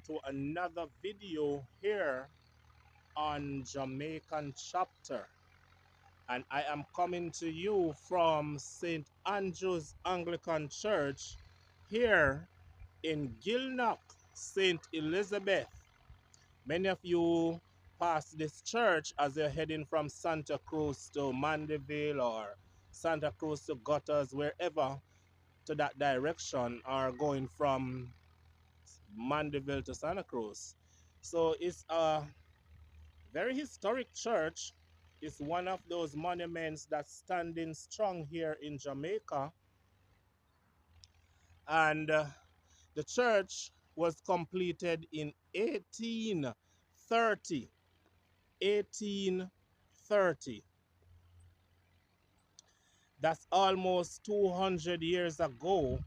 to another video here on Jamaican chapter. And I am coming to you from St. Andrew's Anglican Church here in Gilnock, St. Elizabeth. Many of you pass this church as you're heading from Santa Cruz to Mandeville or Santa Cruz to Gutters, wherever to that direction, or going from Mandeville to Santa Cruz. So it's a very historic church. It's one of those monuments that's standing strong here in Jamaica. And the church was completed in 1830. 1830. That's almost 200 years ago,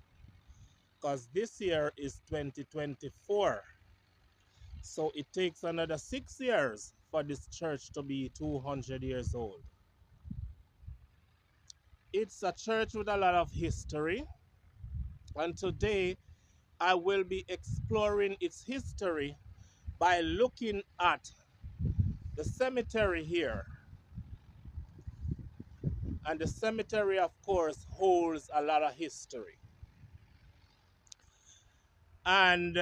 because this year is 2024. So it takes another 6 years for this church to be 200 years old. It's a church with a lot of history, and today I will be exploring its history by looking at the cemetery here. And the cemetery, of course, holds a lot of history. And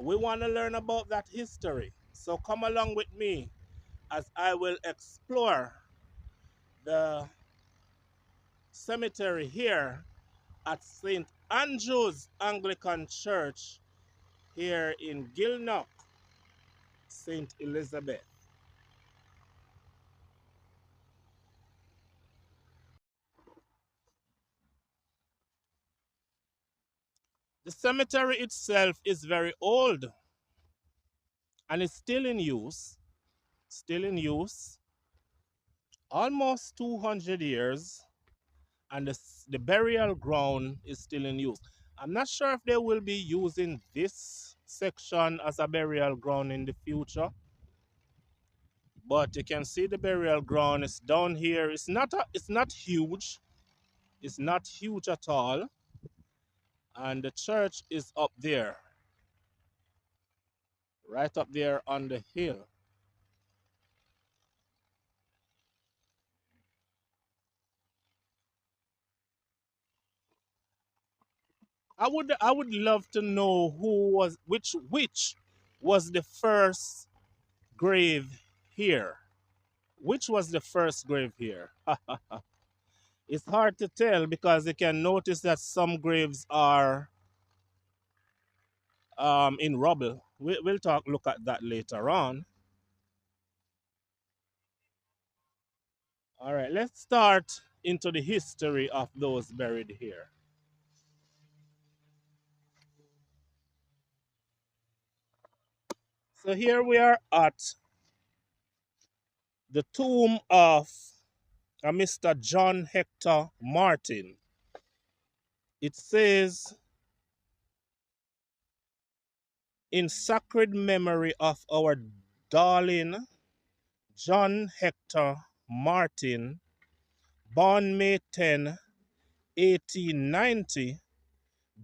we want to learn about that history. So come along with me as I will explore the cemetery here at St. Andrew's Anglican Church here in Gilnock, St. Elizabeth. The cemetery itself is very old and it's still in use, almost 200 years, and the burial ground is still in use. I'm not sure if they will be using this section as a burial ground in the future, but you can see the burial ground is down here. It's not huge. It's not huge at all. And the church is up there, right up there on the hill. I would love to know who was which was the first grave here. Which was the first grave here? It's hard to tell because you can notice that some graves are in rubble. We'll look at that later on. All right, let's start into the history of those buried here. So here we are at the tomb of a Mr. John Hector Martin. It says, in sacred memory of our darling John Hector Martin, born May 10, 1890,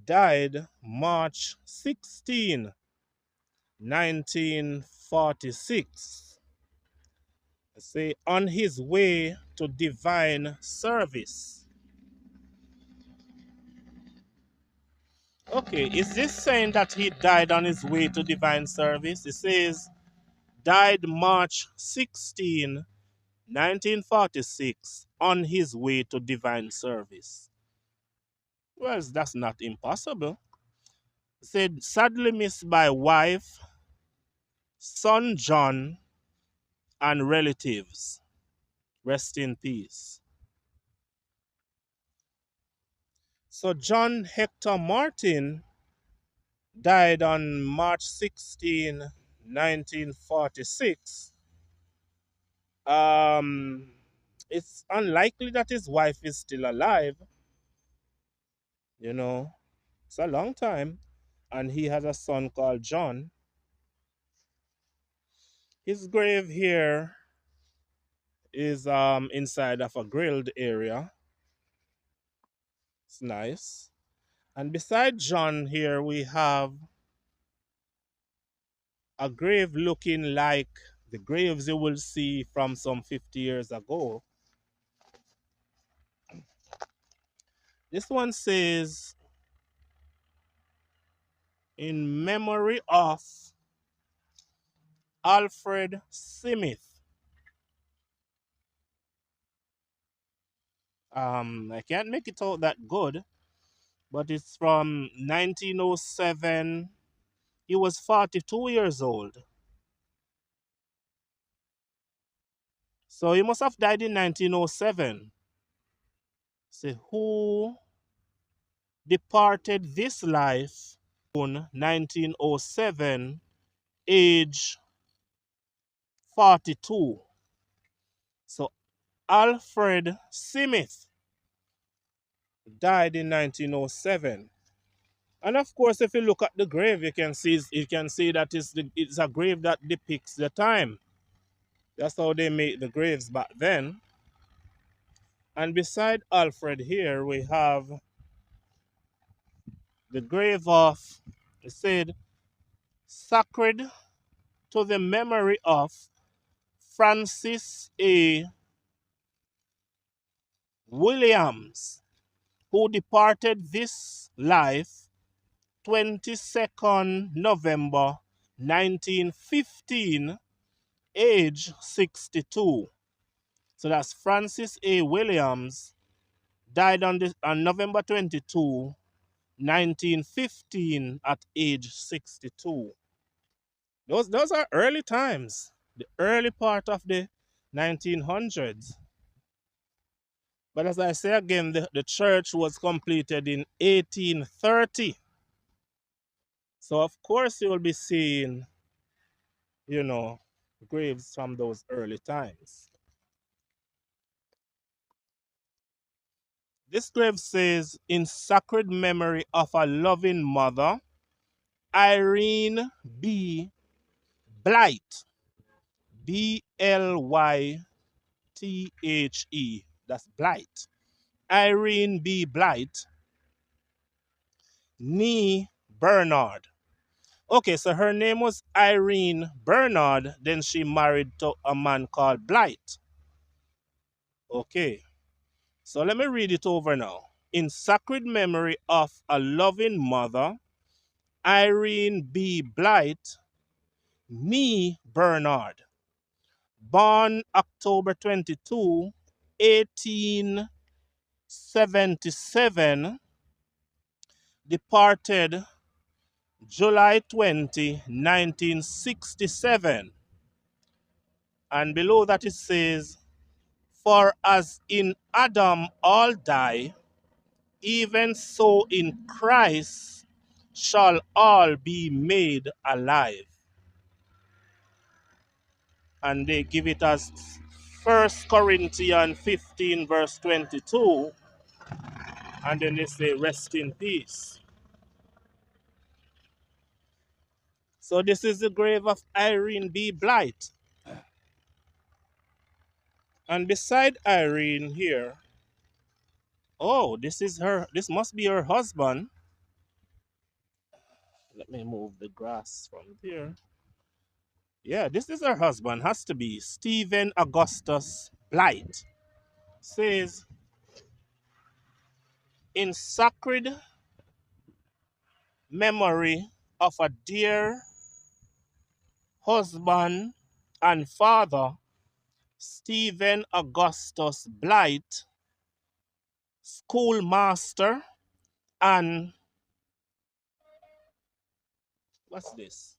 died March 16, 1946. Say, on his way to divine service. Okay, is this saying that he died on his way to divine service? It says, died March 16, 1946, on his way to divine service. Well, that's not impossible. It said, sadly missed by wife, son John, and relatives. Rest in peace. So John Hector Martin died on March 16, 1946. It's unlikely that his wife is still alive. You know, it's a long time. And he has a son called John. His grave here is inside of a grilled area. It's nice. And beside John here we have a grave looking like the graves you will see from some 50 years ago. This one says, in memory of Alfred Smith. I can't make it out that good, but it's from 1907. He was 42 years old. So he must have died in 1907. Say, who departed this life in 1907, age 42. So Alfred Smith died in 1907. And of course, if you look at the grave, you can see that it's a grave that depicts the time. That's how they made the graves back then. And beside Alfred here, we have the grave of, it said, sacred to the memory of Francis A. Williams, who departed this life 22nd November 1915, age 62. So that's Francis A. Williams, died on November 22, 1915, at age 62. Those are early times, the early part of the 1900s. But as I say again, the church was completed in 1830. So of course you will be seeing, you know, graves from those early times. This grave says, in sacred memory of a loving mother, Irene B. Blight. Blythe. That's Blight. Irene B. Blight. Nee Bernard. Okay, so her name was Irene Bernard. Then she married to a man called Blight. Okay, so let me read it over now. In sacred memory of a loving mother, Irene B. Blight, Nee Bernard, born October 22, 1877, departed July 20, 1967. And below that it says, for as in Adam all die, even so in Christ shall all be made alive. And they give it as 1 Corinthians 15 verse 22, and then they say, rest in peace. So this is the grave of Irene B. Blight. And beside Irene here, oh, this must be her husband. Let me move the grass from there. Yeah, this is her husband, has to be Stephen Augustus Blight. Says, in sacred memory of a dear husband and father, Stephen Augustus Blight, schoolmaster and what's this?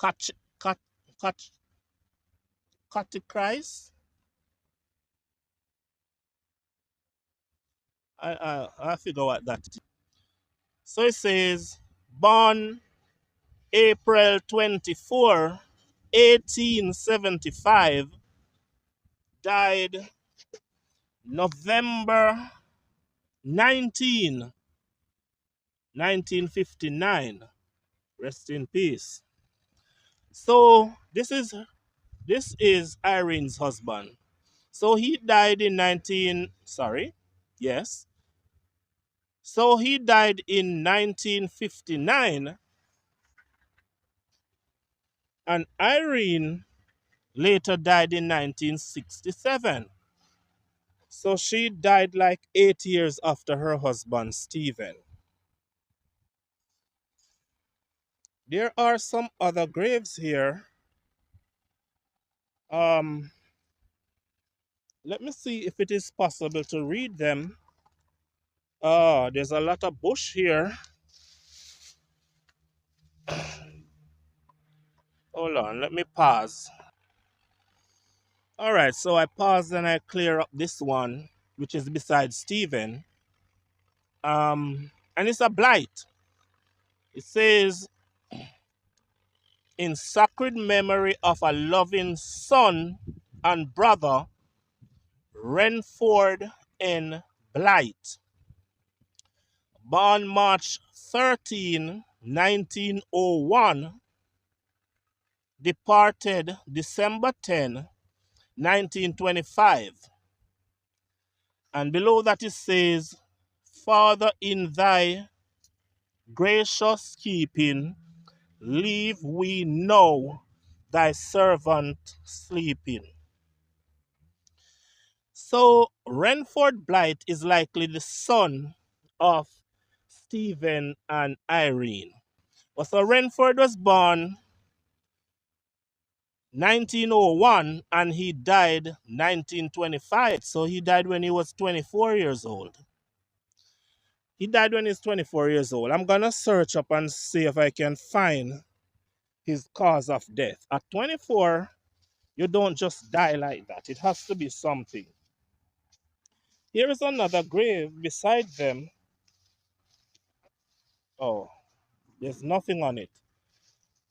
Catch, cat, cat, catechist? I figure what that is. So it says, born April 24, 1875, died November 19, 1959. Rest in peace. So this is Irene's husband. So he died in 19, sorry, yes. So he died in 1959, And Irene later died in 1967. So she died like 8 years after her husband, Stephen. There are some other graves here. Um, Let me see if it is possible to read them. Oh, there's a lot of bush here. Hold on, let me pause. All right, so I pause and I clear up this one, which is beside Stephen. And it's a blight. It says, in sacred memory of a loving son and brother, Renford N. Blight, born March 13, 1901, departed December 10, 1925. And below that it says, Father, in thy gracious keeping, leave we know thy servant sleeping. So Renford Blight is likely the son of Stephen and Irene. Well, so Renford was born 1901 and he died 1925. So he died when he was 24 years old. He died when he's 24 years old. I'm going to search up and see if I can find his cause of death. At 24, you don't just die like that. It has to be something. Here is another grave beside them. Oh, there's nothing on it.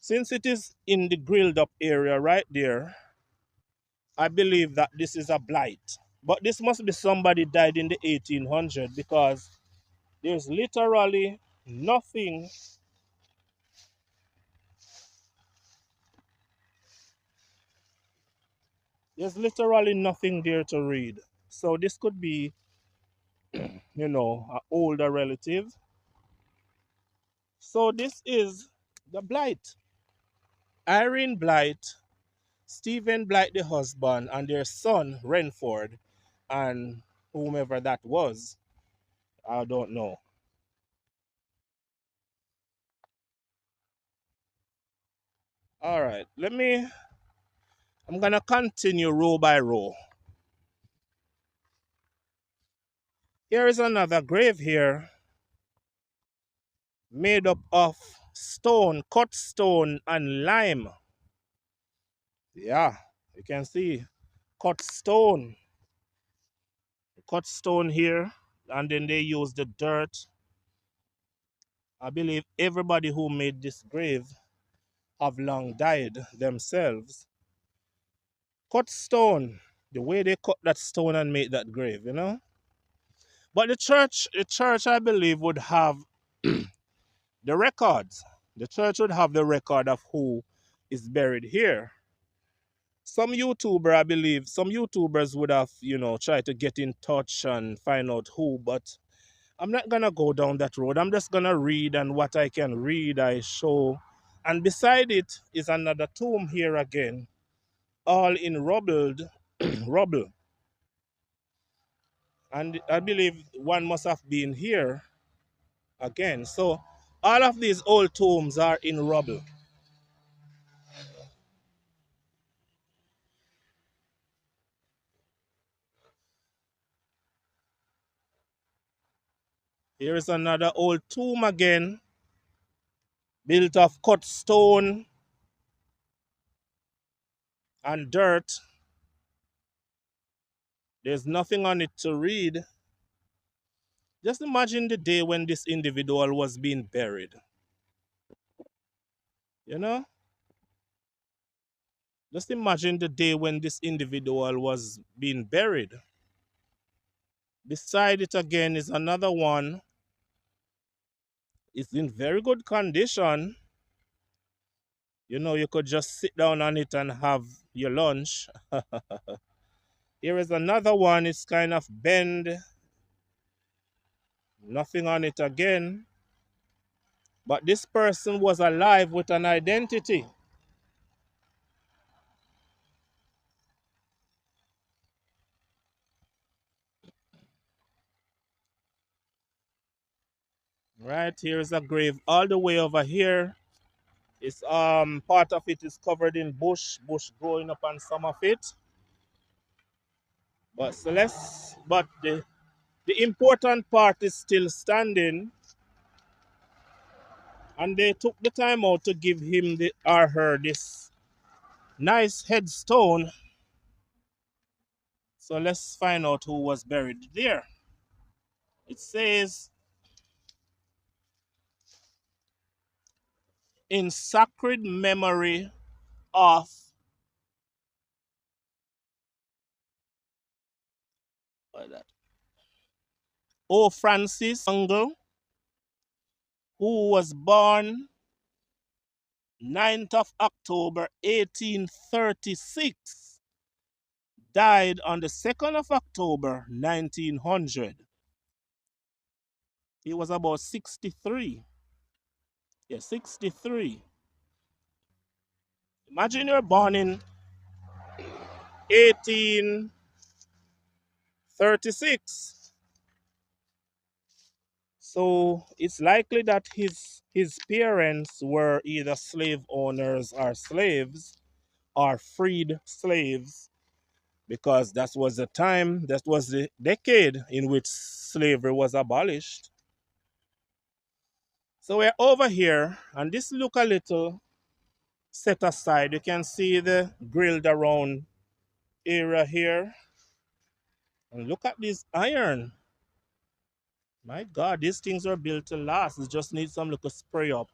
Since it is in the grilled up area right there, I believe that this is a blight. But this must be somebody died in the 1800s because there's literally nothing. There's literally nothing there to read. So this could be, an older relative. So this is the blight. Irene Blight, Stephen Blight, the husband, and their son, Renford, and whomever that was. I don't know. All right, I'm going to continue row by row. Here is another grave here made up of stone, cut stone, and lime. Yeah, you can see cut stone. Cut stone here, and then they use the dirt. I believe everybody who made this grave have long died themselves. Cut stone, the way they cut that stone and make that grave. But the church, I believe, would have the records. The church would have the record of who is buried here. I believe, some YouTubers would have, tried to get in touch and find out who, but I'm not gonna go down that road. I'm just gonna read, and what I can read, I show. And beside it is another tomb here again, all in rubble. And I believe one must have been here again. So all of these old tombs are in rubble. Here is another old tomb again, built of cut stone and dirt. There's nothing on it to read. Just imagine the day when this individual was being buried. You know? Just imagine the day when this individual was being buried. Beside it again is another one. It's in very good condition. You could just sit down on it and have your lunch. Here is another one. It's kind of bent. Nothing on it again. But this person was alive with an identity. Right, here's a grave all the way over here. It's part of it is covered in bush growing up on some of it. But so but the important part is still standing, and they took the time out to give him the or her this nice headstone. So let's find out who was buried there. It says in sacred memory of O. Francis Ungle, who was born 9th of October 1836, died on the 2nd of October 1900. He was about 63. Yeah, 63. Imagine you're born in 1836. So it's likely that his parents were either slave owners or slaves or freed slaves, because that was the time, that was the decade in which slavery was abolished. So we're over here, and this look a little set aside. You can see the grilled around area here. And look at this iron. My God, these things are built to last. It just needs some little spray up.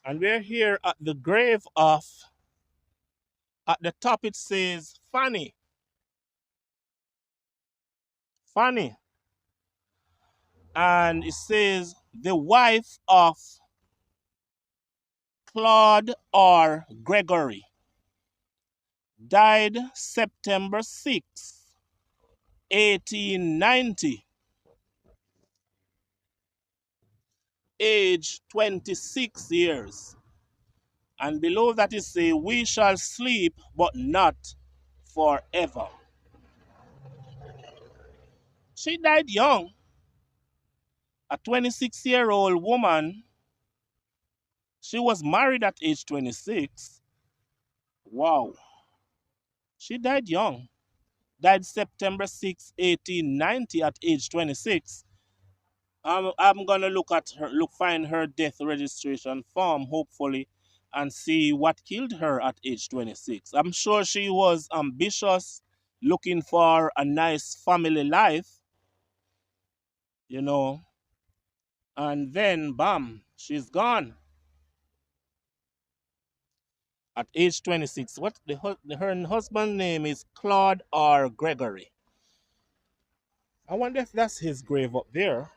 And we're here at the grave of, at the top it says Fanny. Fanny. And it says the wife of Claude R. Gregory. Died September 6th, 1890. Age 26 years. And below that it says, we shall sleep, but not forever. She died young. A 26-year-old woman. She was married at age 26. Wow. She died young. Died September 6th, 1890 at age 26. I'm gonna find her death registration form, hopefully, and see what killed her at age 26. I'm sure she was ambitious, looking for a nice family life, you know, and then bam, she's gone at age 26. Her husband's name is Claude R. Gregory. I wonder if that's his grave up there.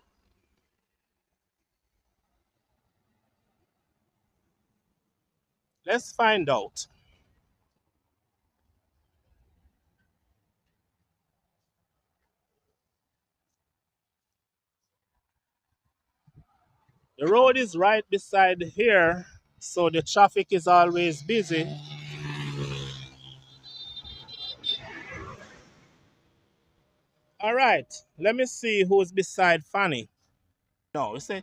Let's find out. The road is right beside here, so the traffic is always busy. All right, let me see who's beside Fanny. No, we say,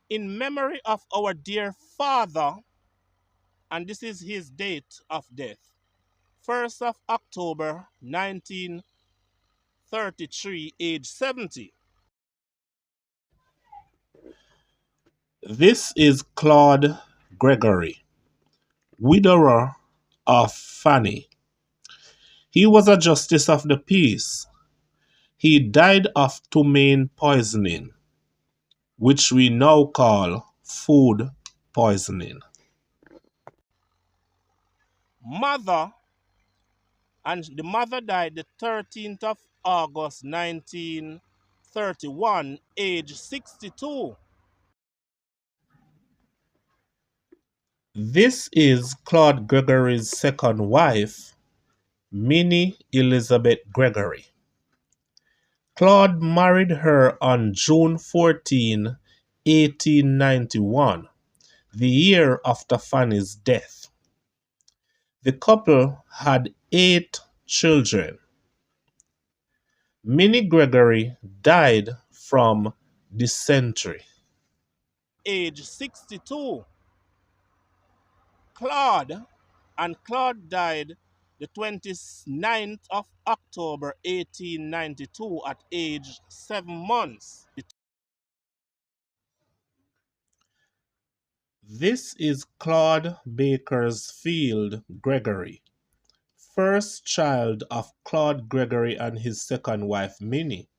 in memory of our dear father, and this is his date of death, 1st of October 1933, age 70. This is Claude Gregory, widower of Fanny. He was a justice of the peace. He died of ptomaine poisoning, which we now call food poisoning. Mother, and the mother died the 13th of August 1931, age 62. This is Claude Gregory's second wife, Minnie Elizabeth Gregory. Claude married her on June 14, 1891, the year after Fanny's death. The couple had 8 children. Minnie Gregory died from this century. Age 62. Claude, and Claude died the 29th of October 1892 at age 7 months. This is Claude Bakersfield Gregory, first child of Claude Gregory and his second wife Minnie.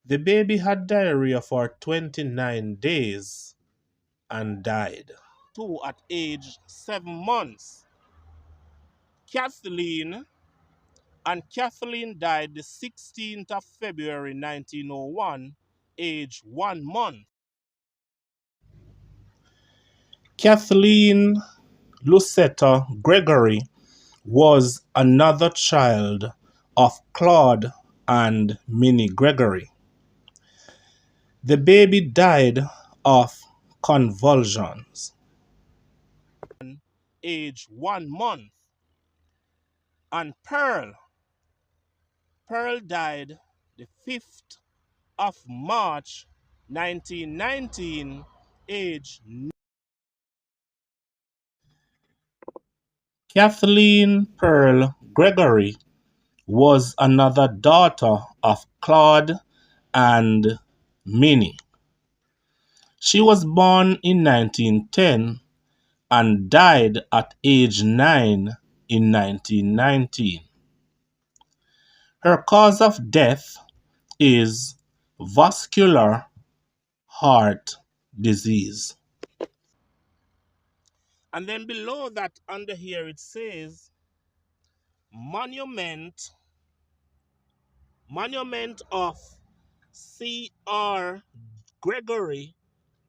The baby had diarrhea for 29 days and died. Two at age 7 months. Kathleen, and Kathleen died the 16th of February 1901, age 1 month. Kathleen Lucetta Gregory was another child of Claude and Minnie Gregory. The baby died of convulsions. Age 1 month. And Pearl died the 5th of March 1919, age. Kathleen Pearl Gregory was another daughter of Claude and Minnie. She was born in 1910 and died at age 9 in 1919. Her cause of death is vascular heart disease. And then below that, under here, it says monument of C.R. Gregory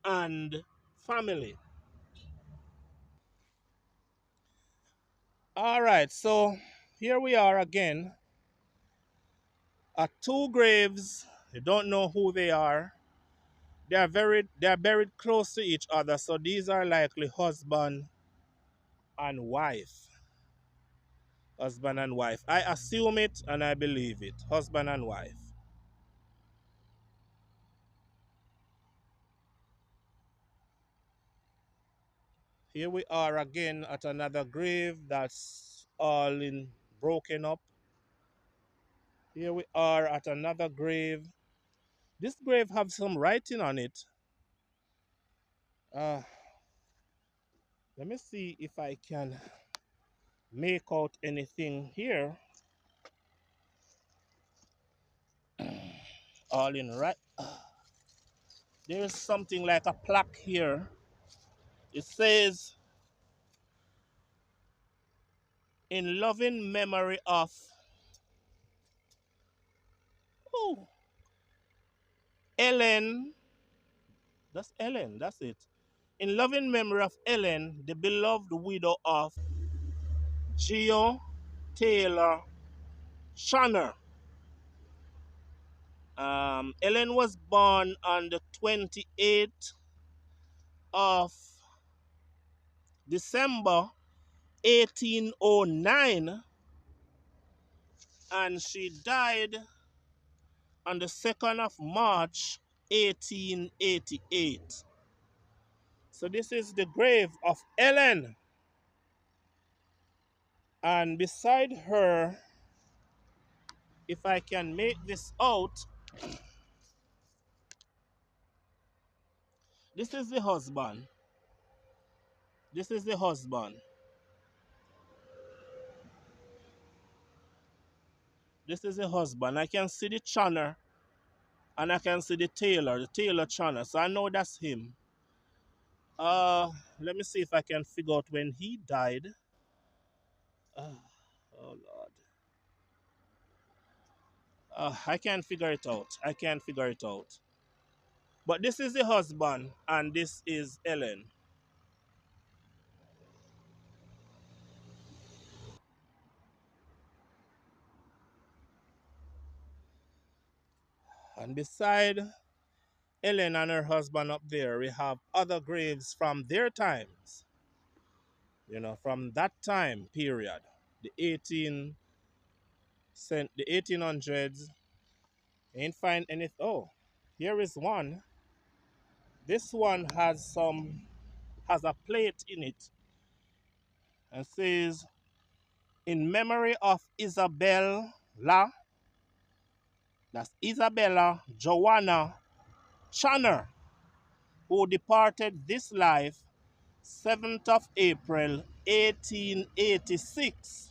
and family. All right, so here we are again at two graves. You don't know who they are. They are buried close to each other, so these are likely husband and wife. Husband and wife. I assume it and I believe it. Husband and wife. Here we are again at another grave that's all in broken up. Here we are at another grave. This grave have some writing on it. Uh, Let me see if I can make out anything here. All in right. There's something like a plaque here. It says, in loving memory of, oh, Ellen. That's Ellen, that's it. In loving memory of Ellen, the beloved widow of Geo Taylor Shanner. Ellen was born on the 28th of December 1809 and she died on the 2nd of March 1888. So this is the grave of Ellen. And beside her, if I can make this out, this is the husband. This is the husband. This is the husband. I can see the Channer and I can see the Taylor Channer. So I know that's him. Let me see if I can figure out when he died. Uh, oh Lord. I can't figure it out. I can't figure it out. But this is the husband and this is Ellen. And beside Ellen and her husband up there, we have other graves from their times. From that time period, the 1800s. Ain't find anything. Oh, Here is one. This one has a plate in it and says, in memory of that's Isabella Joanna Channer, who departed this life 7th of April 1886,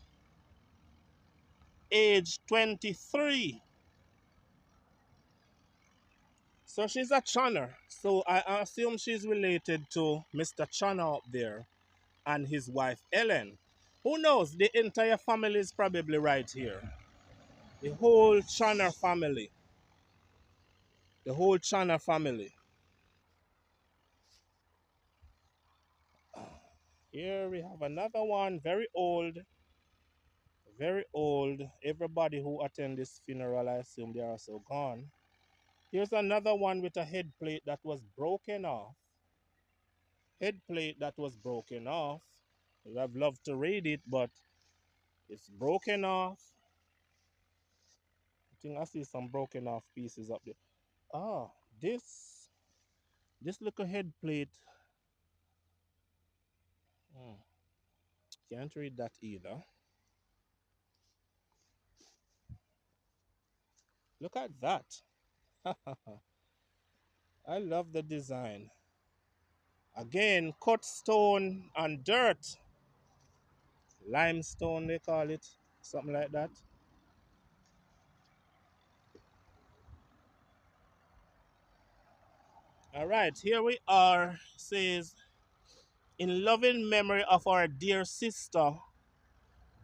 age 23. So she's a Channer. So I assume she's related to Mr. Channer up there and his wife Ellen. Who knows? The entire family is probably right here. The whole Channer family. The whole Channer family. Here we have another one, very old, very old. Everybody who attend this funeral, I assume they are also gone. Here's another one with a head plate that was broken off. Head plate that was broken off. I've loved to read it, but it's broken off. I think I see some broken off pieces up there. Ah, this little head plate. Hmm, can't read that either. Look at that. I love the design. Again, cut stone and dirt. Limestone, they call it. Something like that. All right, here we are. Says, in loving memory of our dear sister,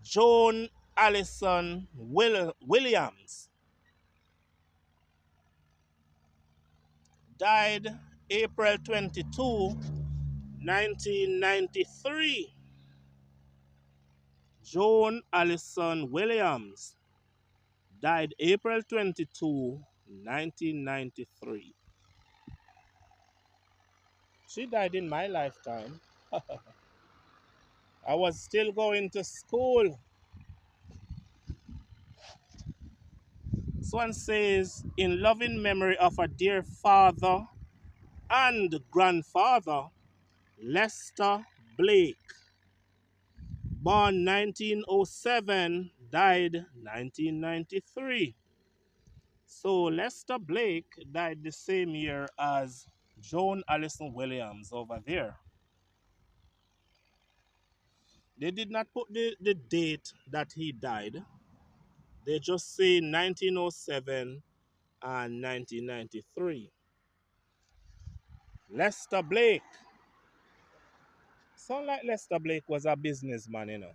Joan Allison Williams, died April 22, 1993. Joan Allison Williams died April 22, 1993. She died in my lifetime. I was still going to school. This one says, in loving memory of a dear father and grandfather, Lester Blake, born 1907, died 1993. So Lester Blake died the same year as Joan Allison Williams over there. They did not put the date that he died. They just say 1907 and 1993. Lester Blake. Sound like Lester Blake was a businessman, you know.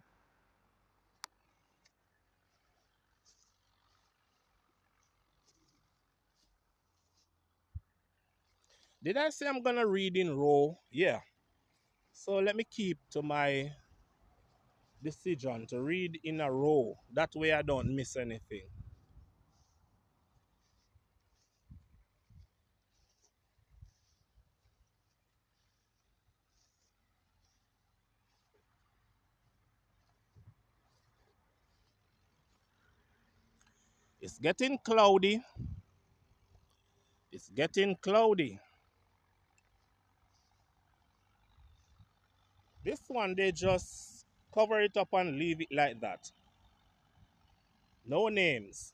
Did I say I'm gonna read in row? Yeah. So let me keep to my decision to read in a row. That way I don't miss anything. It's getting cloudy. It's getting cloudy. This one, they just cover it up and leave it like that. No names.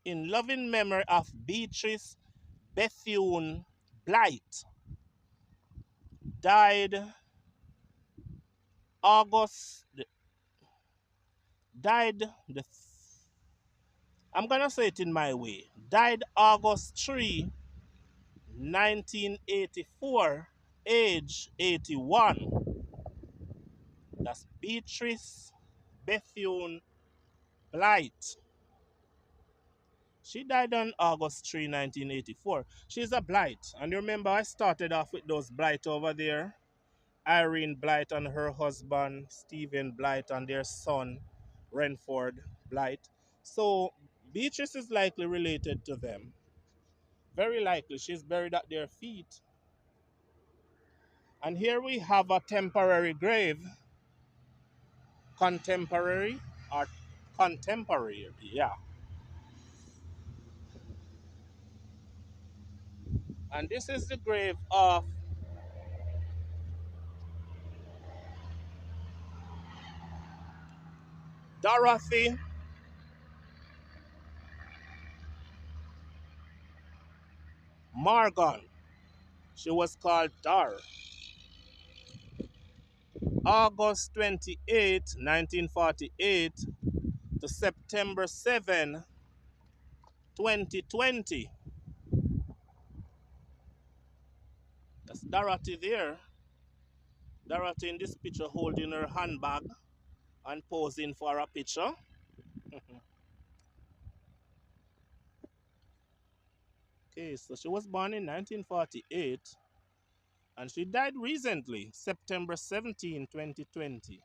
In loving memory of Beatrice Bethune Blight, died August, died the, I'm gonna say it in my way, died August 3, 1984, age 81. That's Beatrice Bethune Blight. She died on August 3, 1984. She's a Blight. And you remember I started off with those Blight over there. Irene Blight and her husband, Stephen Blight, and their son, Renford Blight. So Beatrice is likely related to them. Very likely. She's buried at their feet. And here we have a temporary grave. Contemporary. Or contemporary, yeah. And this is the grave of Dorothy Morgan. She was called Dar. August 28, 1948 to September 7, 2020. That's Dorothy there. Dorothy in this picture holding her handbag and posing for a picture. Okay, so she was born in 1948 and she died recently, September 17, 2020.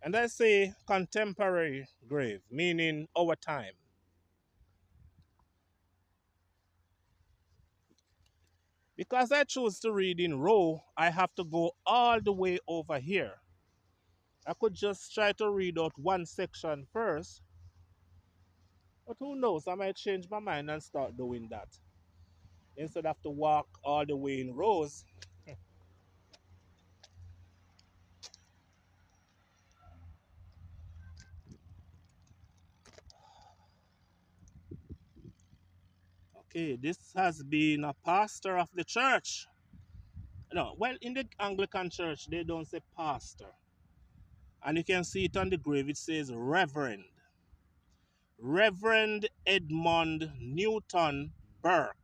And I say contemporary grave, meaning our time. Because I choose to read in row, I have to go all the way over here. I could just try to read out one section first, but who knows, I might change my mind and start doing that. Instead of to walk all the way in rows. Okay, this has been a pastor of the church. No, well, in the Anglican church, they don't say pastor. And you can see it on the grave, it says Reverend. Reverend Edmund Newton Burke.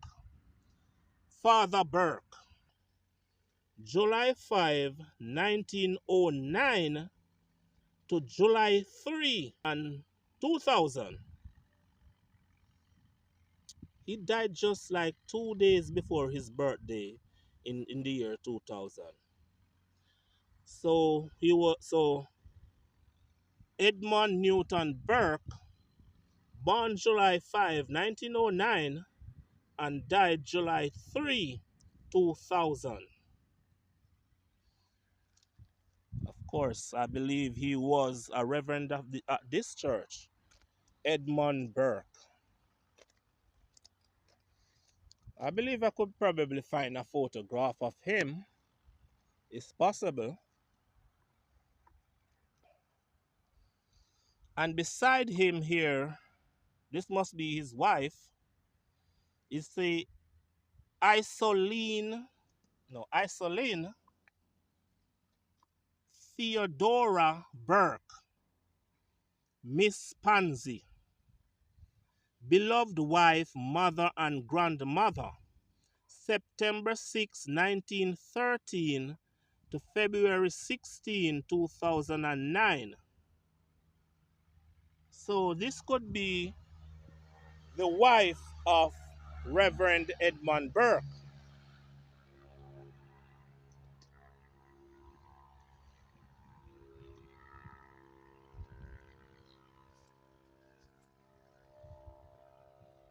Father Burke. July 5, 1909 to July 3, 2000. He died just like 2 days before his birthday in the year 2000. So Edmund Newton Burke, born July 5, 1909 and died July 3, 2000. Of course, I believe he was a reverend of this church, Edmund Burke. I believe I could probably find a photograph of him. It's possible. And beside him here, this must be his wife, is the Isoline, no, Isoline Theodora Burke, Miss Pansy, beloved wife, mother, and grandmother, September 6, 1913 to February 16, 2009. So this could be the wife of Reverend Edmund Burke.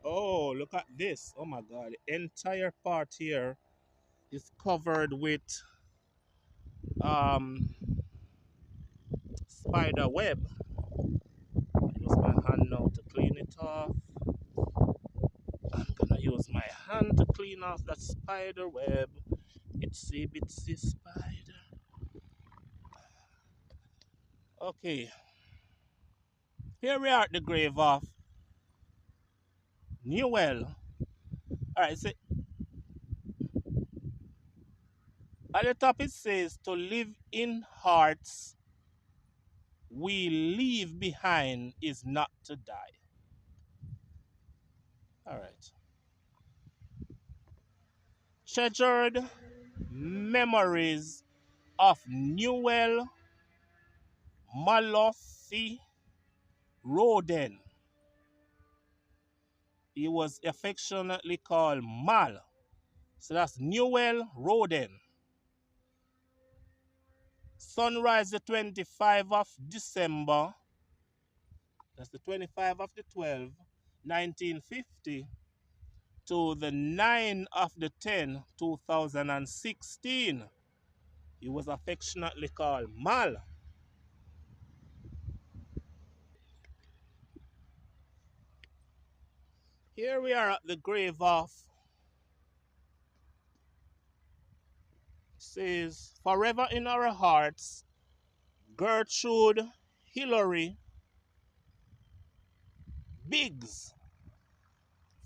Oh, look at this. Oh my God. The entire part here is covered with um, spider web. Use my hand now to clean it off. I'm gonna use my hand to clean off that spider web. Itsy bitsy spider. Okay, here we are at the grave of Newell. Alright, so at the top it says, to live in hearts we leave behind is not to die. Alright. Treasured memories of Newell Malothy Roden. He was affectionately called Mal. So that's Newell Roden. Sunrise the 25th of December. That's the 25th of the 12th, 1950 to the 9th of the 10th, 2016. He was affectionately called Mal. Here we are at the grave of, says, forever in our hearts, Gertrude Hillary Biggs,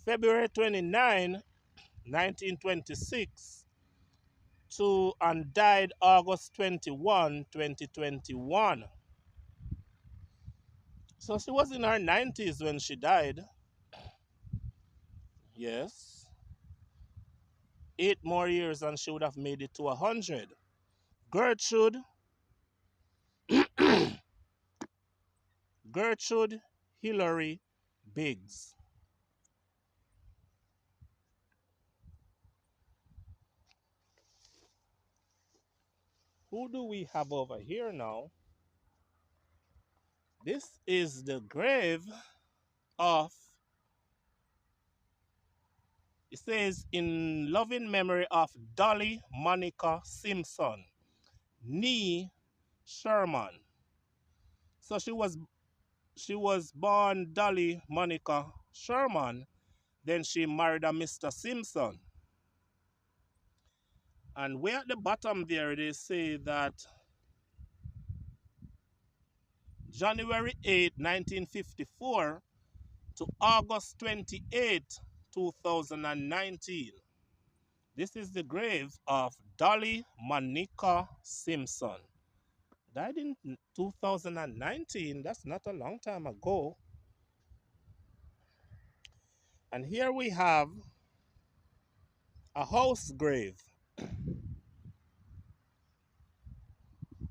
February 29, 1926, to and died August 21, 2021. So she was in her 90s when she died. Yes. 8 more years and she would have made it to 100. Gertrude, Gertrude Hillary Biggs. Who do we have over here now? This is the grave of, it says, in loving memory of Dolly Monica Simpson, nee Sherman. So she was born Dolly Monica Sherman, then she married a Mr. Simpson. And way at the bottom there they say that January 8, 1954 to August 28, 2019. This is the grave of Dolly Monica Simpson. Died in 2019. That's not a long time ago. And here we have a house grave.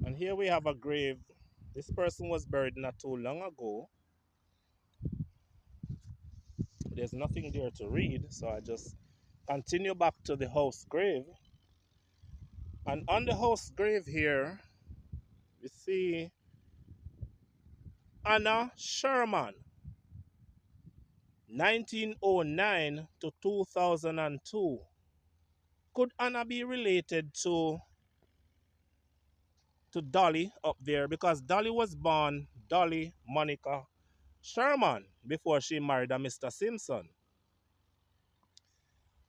And here we have a grave. This person was buried not too long ago. There's nothing there to read, so I just continue back to the house grave. And on the house grave here, we see Anna Sherman, 1909 to 2002. Could Anna be related to Dolly up there? Because Dolly was born Dolly Monica Sherman before she married a Mr. Simpson.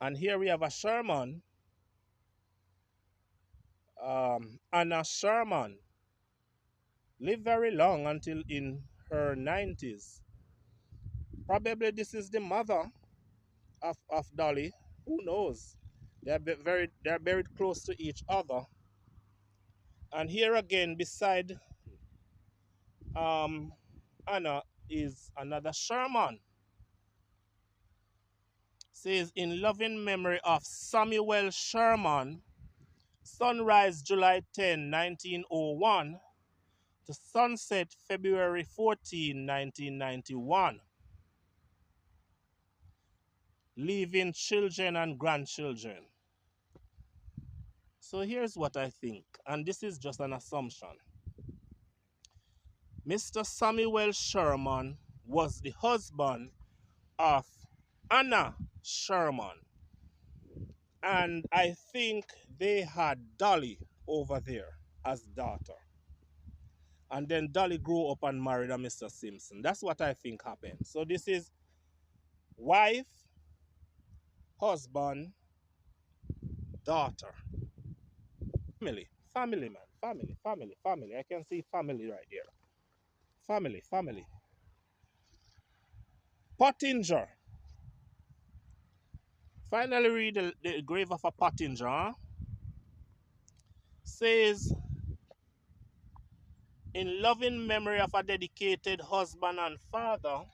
And here we have a Sherman, Anna Sherman, lived very long until in her 90s. Probably this is the mother of Dolly. Who knows? They're buried close to each other. And here again, beside um, Anna is another Sherman. Says in loving memory of Samuel Sherman, sunrise July 10, 1901 to sunset February 14, 1991. Leaving children and grandchildren. So here's what I think, and this is just an assumption. Mr. Samuel Sherman was the husband of Anna Sherman, and I think they had Dolly over there as daughter. And then Dolly grew up and married a Mr. Simpson. That's what I think happened. So this is wife, husband, daughter. Family, man. Family. I can see family right there. Family. Pottinger. Finally read the grave of a Pottinger. Huh? Says, in loving memory of a dedicated husband and father,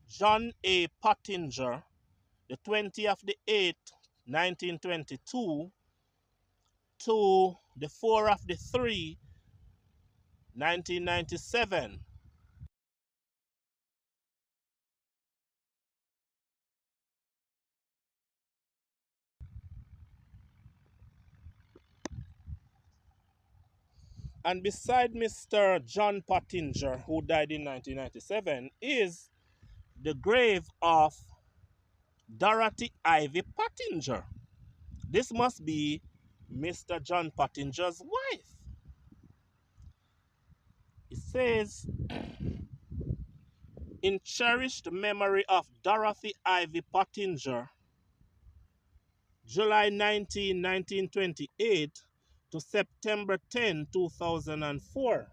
John A. Pottinger, the 20th of the 8th, 1922, to the 4th of the 3, 1997. And beside Mr. John Pottinger, who died in 1997, is the grave of Dorothy Ivy Pottinger. This must be Mr. John Pottinger's wife. It says, In cherished memory of Dorothy Ivy Pottinger, July 19, 1928 to September 10, 2004.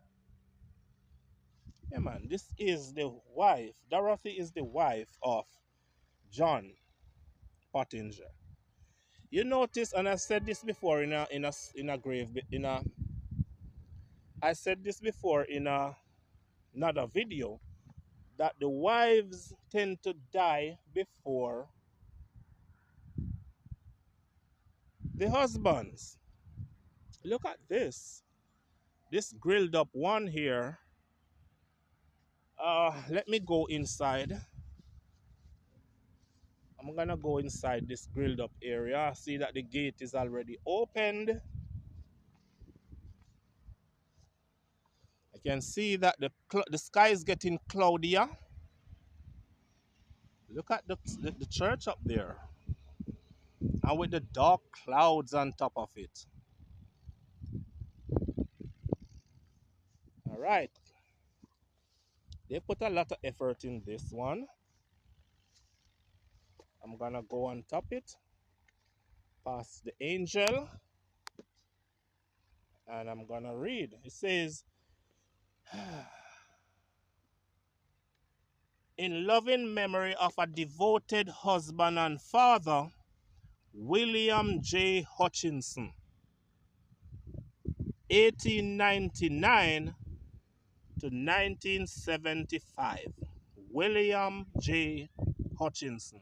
Yeah, man, this is the wife. Dorothy is the wife of John Pottinger. You notice, and I said this before in a grave in a I said this before in another video that the wives tend to die before the husbands. Look at this. This grilled up one here. Let me go inside. I'm gonna go inside this grilled up area. See that the gate is already opened. I can see that the sky is getting cloudier. Look at the church up there, and with the dark clouds on top of it. All right, they put a lot of effort in this one. I'm gonna go on top it, past the angel, and I'm gonna read. It says, in loving memory of a devoted husband and father, William J. Hutchinson, 1899 to 1975. William J. Hutchinson.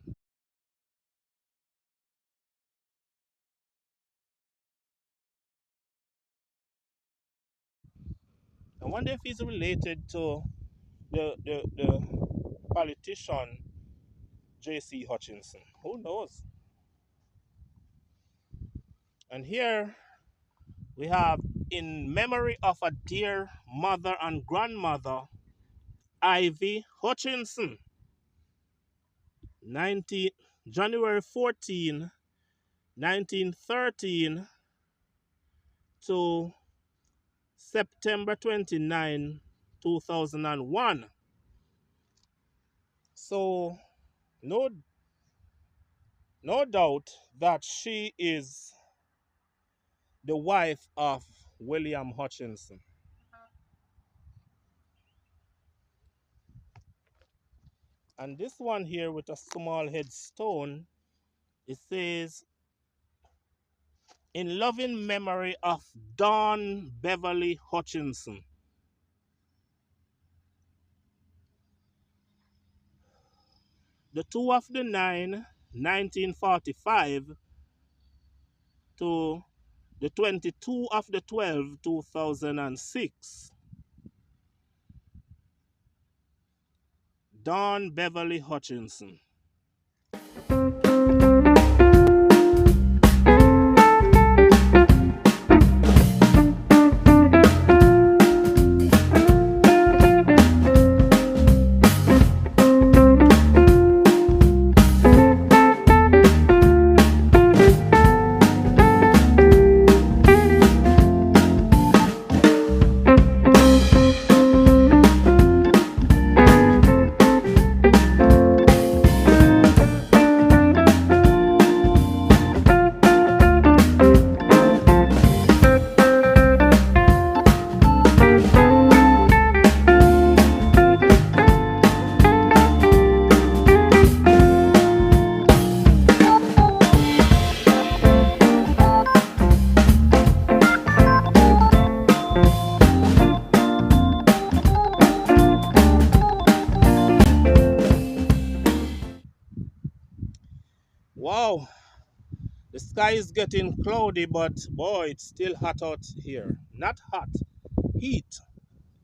I wonder if he's related to the politician J.C. Hutchinson. Who knows? And here we have, in memory of a dear mother and grandmother, Ivy Hutchinson, 19, January 14, 1913 to September 29, 2001. So no, no doubt that she is the wife of William Hutchinson. And this one here with a small headstone, it says, in loving memory of Don Beverly Hutchinson. The 2 of the 9, 1945 to the 22 of the 12, 2006. Don Beverly Hutchinson. Wow, the sky is getting cloudy, but boy, it's still hot out here. Not hot, heat.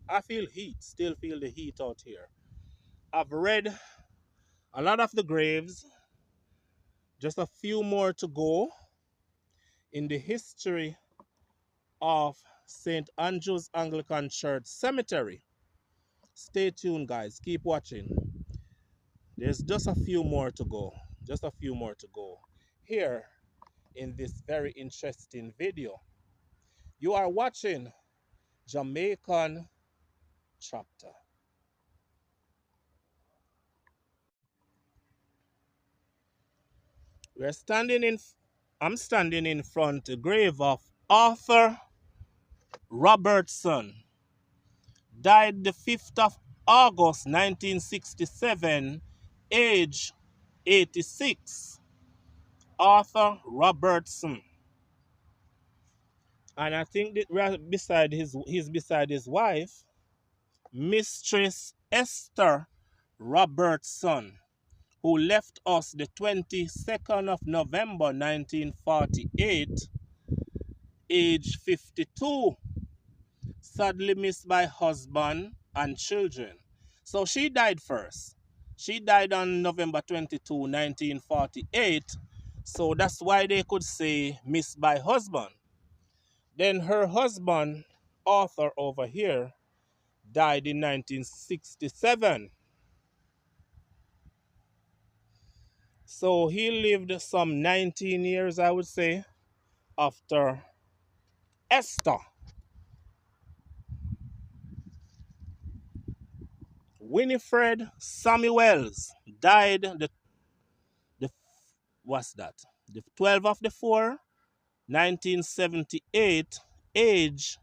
I feel heat, still feel the heat out here. I've read a lot of the graves, just a few more to go in the history of St. Andrew's Anglican Church Cemetery. Stay tuned, guys. Keep watching. There's just a few more to go. Just a few more to go. Here in this very interesting video. You are watching Jamaican chapter. We're standing in, I'm standing in front of the grave of Arthur Robertson. Died the 5th of August 1967, age 86. Arthur Robertson. And I think that right beside he's beside his wife, Mistress Esther Robertson, who left us the 22nd of November 1948, age 52, sadly missed by husband and children. So she died first. She died on November 22, 1948. So that's why they could say missed by husband. Then her husband, Arthur over here, died in 1967. So he lived some 19 years, I would say, after Esther. Winifred Samuels died the what's that? The 12th of the 4th, 1978, age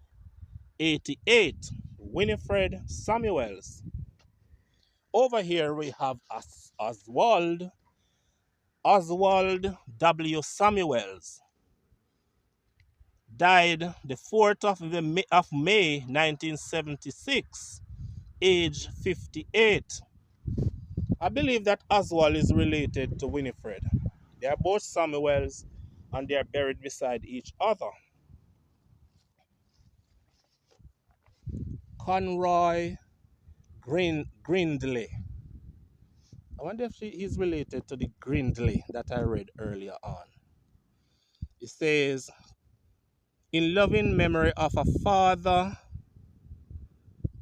88. Winifred Samuels. Over here we have Oswald W. Samuels. Died the 4th of May 1976, age 58. I believe that Oswald is related to Winifred. They are both Samuels and they are buried beside each other. Conroy Grindley. I wonder if he's related to the Grindley that I read earlier on. It says, in loving memory of a father,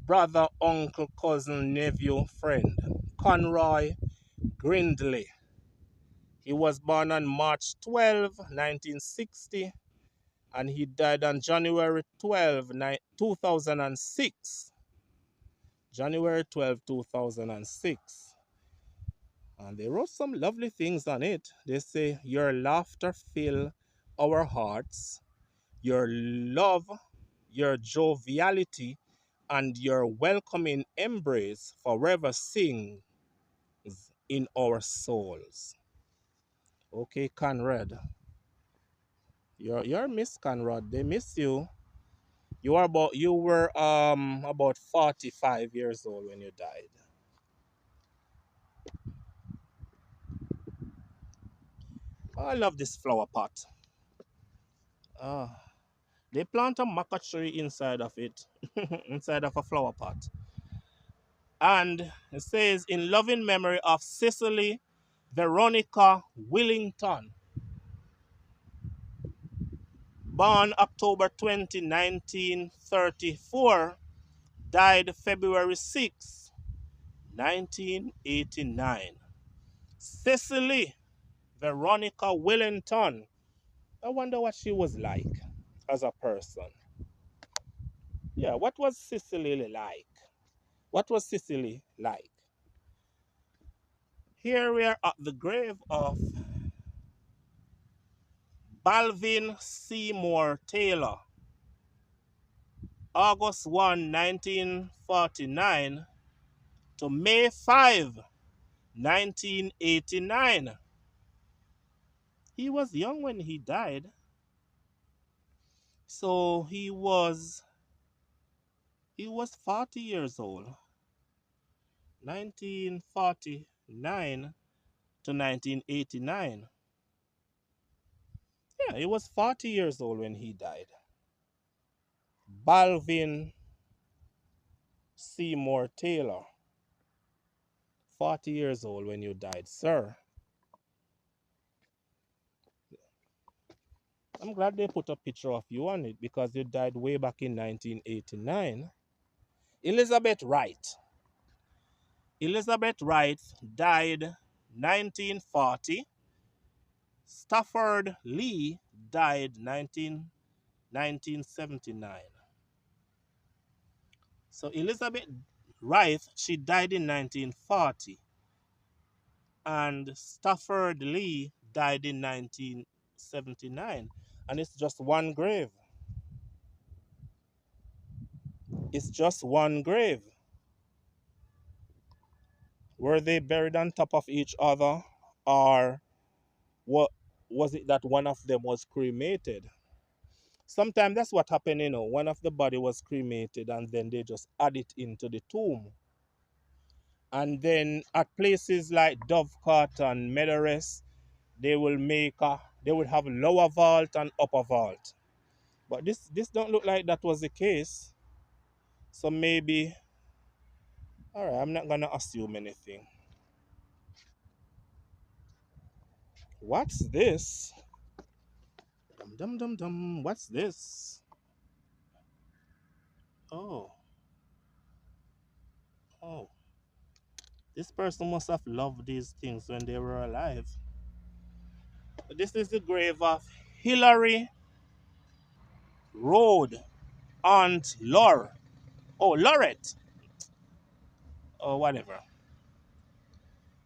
brother, uncle, cousin, nephew, friend, Conroy Grindley. He was born on March 12, 1960, and he died on January 12, 2006. January 12, 2006. And they wrote some lovely things on it. They say, your laughter fill our hearts, your love, your joviality, and your welcoming embrace forever sings in our souls. Okay, Conrad. You're Miss Conrad. They miss you. You were about 45 years old when you died. Oh, I love this flower pot. Ah, they plant a maca tree inside of it, inside of a flower pot. And it says, in loving memory of Cicely Veronica Willington, born October 20, 1934, died February 6, 1989. Cicely Veronica Willington. I wonder what she was like as a person. Yeah, what was Cicely like? What was Cicely like? Here we are at the grave of Balvin Seymour Taylor, August 1, 1949 to May 5, 1989. He was young when he died. So he was 40 years old. 1949 to 1989. Yeah, he was 40 years old when he died. Balvin Seymour Taylor, 40 years old when you died, sir. I'm glad they put a picture of you on it because you died way back in 1989. Elizabeth Wright. Elizabeth Wright died 1940. Stafford Lee died 1979. So Elizabeth Wright, she died in 1940. And Stafford Lee died in 1979. And it's just one grave. It's just one grave. Were they buried on top of each other, or what was it that one of them was cremated? Sometimes that's what happened, you know. One of the body was cremated and then they just add it into the tomb. And then at places like Dovecot and Meadowrest, they would have lower vault and upper vault. But this don't look like that was the case. So maybe, all right, I'm not gonna assume anything. What's this? Dum dum dum dum. What's this? Oh, oh. This person must have loved these things when they were alive. This is the grave of Hillary Road, Aunt Laura. Oh, Lorette. Or whatever.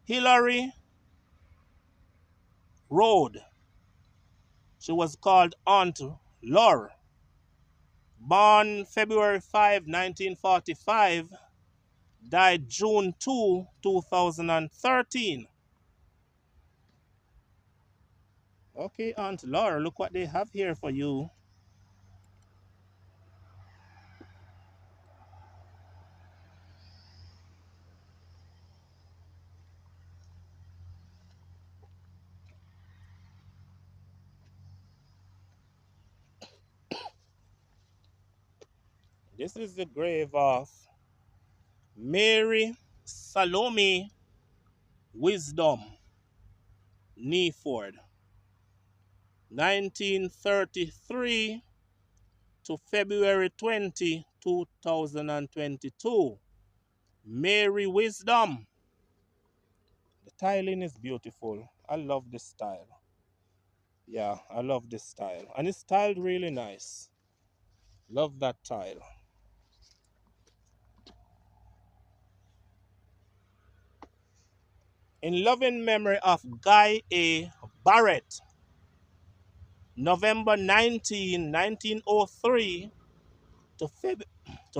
Hillary Road. She was called Aunt Laura. Born February 5, 1945. Died June 2, 2013. Okay, Aunt Laura, look what they have here for you. This is the grave of Mary Salome Wisdom Neeford, 1933 to February 20, 2022. Mary Wisdom. The tiling is beautiful. I love this style. Yeah, I love this style. And it's styled really nice. Love that tile. In loving memory of Guy A. Barrett, November 19, 1903 to,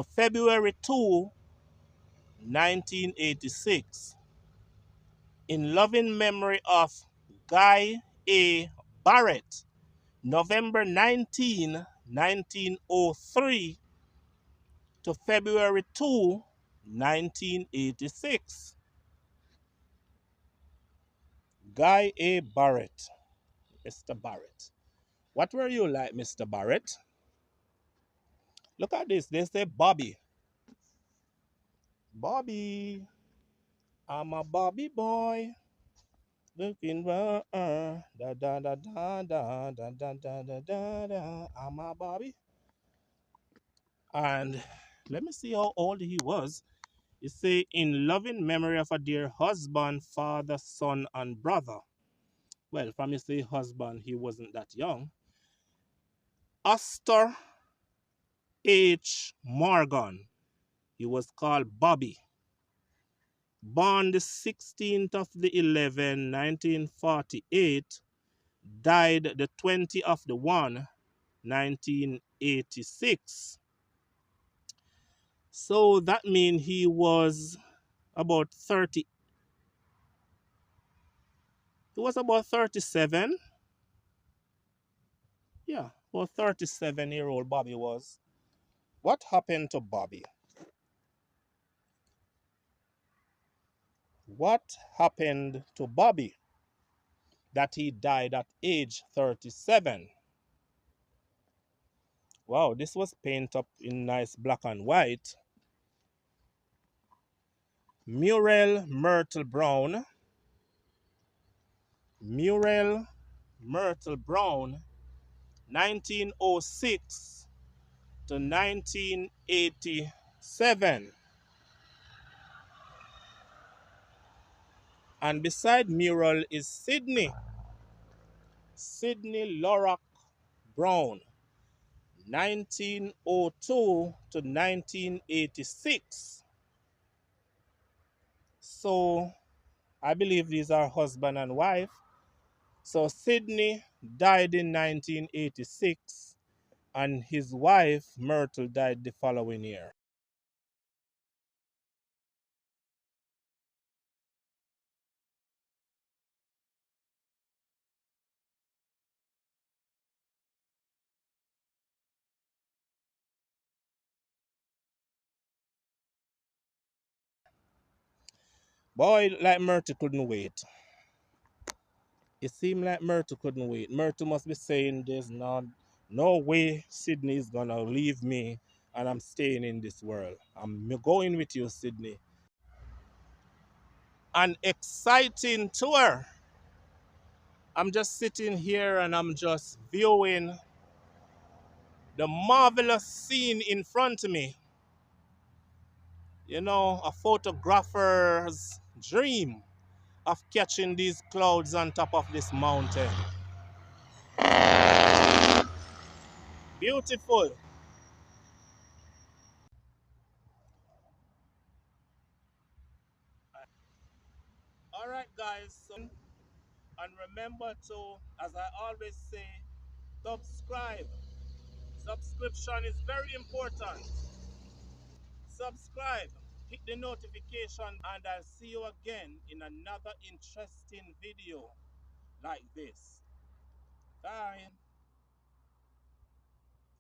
February 2, 1986. In loving memory of Guy A. Barrett, November 19, 1903 to February 2, 1986. Guy A. Barrett, Mr. Barrett. What were you like, Mr. Barrett? Look at this. They say Bobby. Bobby. I'm a Bobby boy. Looking da da da da da da da da da da da. I'm a Bobby. And let me see how old he was. You say, in loving memory of a dear husband, father, son, and brother. Well, from you say husband, he wasn't that young. Astor H. Morgan. He was called Bobby. Born the 16th of the 11th, 1948. Died the 20th of the 1, 1986. So that means he was about 30. He was about 37. Yeah, about 37-year-old Bobby was. What happened to Bobby? What happened to Bobby that he died at age 37? Wow, this was painted up in nice black and white. Muriel Myrtle Brown. Muriel Myrtle Brown, 1906 to 1987. And beside Muriel is Sydney Lorac Brown, 1902 to 1986. So I believe these are husband and wife. So Sydney died in 1986 and his wife Myrtle died the following year. Boy, like Myrtle couldn't wait. It seemed like Myrtle couldn't wait. Myrtle must be saying there's no way Sydney is gonna leave me and I'm staying in this world. I'm going with you, Sydney. An exciting tour. I'm just sitting here and I'm just viewing the marvelous scene in front of me. You know, a photographer's dream of catching these clouds on top of this mountain. Beautiful. All right, guys. So, and remember to, as I always say, subscribe. Subscription is very important. Subscribe, hit the notification, and I'll see you again in another interesting video like this. Bye.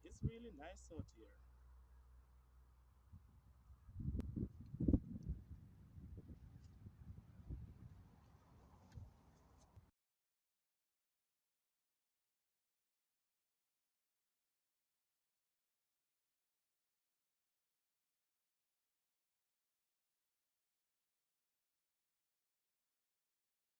It's really nice out here.